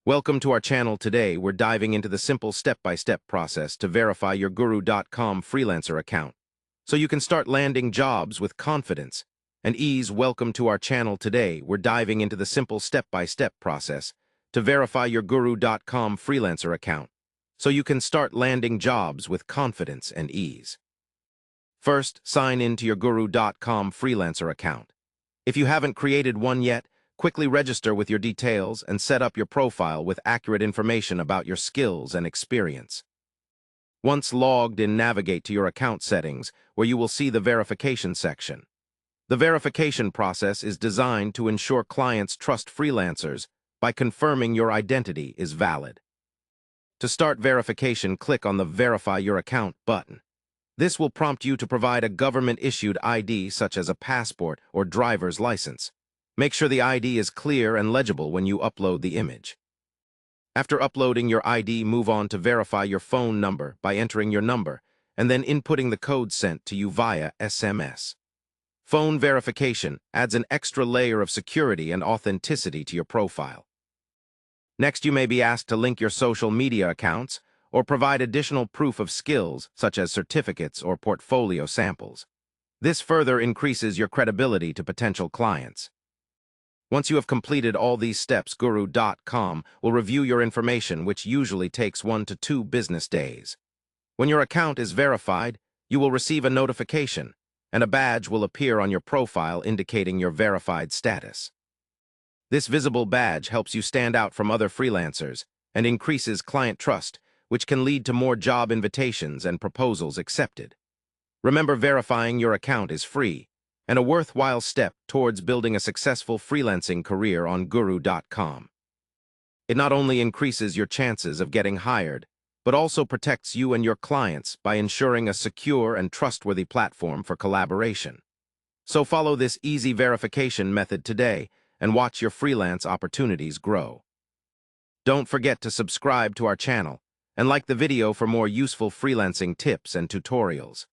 Welcome to our channel. Today, we're diving into the simple step-by-step process to verify your Guru.com freelancer account, so you can start landing jobs with confidence and ease. Welcome to our channel. Today, we're diving into the simple step-by-step process to verify your Guru.com freelancer account, so you can start landing jobs with confidence and ease. First, sign in to your Guru.com freelancer account. If you haven't created one yet, quickly register with your details and set up your profile with accurate information about your skills and experience. Once logged in, navigate to your account settings, where you will see the verification section. The verification process is designed to ensure clients trust freelancers by confirming your identity is valid. To start verification, click on the Verify Your Account button. This will prompt you to provide a government-issued ID such as a passport or driver's license. Make sure the ID is clear and legible when you upload the image. After uploading your ID, move on to verify your phone number by entering your number and then inputting the code sent to you via SMS. Phone verification adds an extra layer of security and authenticity to your profile. Next, you may be asked to link your social media accounts or provide additional proof of skills such as certificates or portfolio samples. This further increases your credibility to potential clients. Once you have completed all these steps, Guru.com will review your information, which usually takes 1 to 2 business days. When your account is verified, you will receive a notification, and a badge will appear on your profile indicating your verified status. This visible badge helps you stand out from other freelancers and increases client trust, which can lead to more job invitations and proposals accepted. Remember, verifying your account is free and a worthwhile step towards building a successful freelancing career on Guru.com. It not only increases your chances of getting hired, but also protects you and your clients by ensuring a secure and trustworthy platform for collaboration. So follow this easy verification method today and watch your freelance opportunities grow. Don't forget to subscribe to our channel and like the video for more useful freelancing tips and tutorials.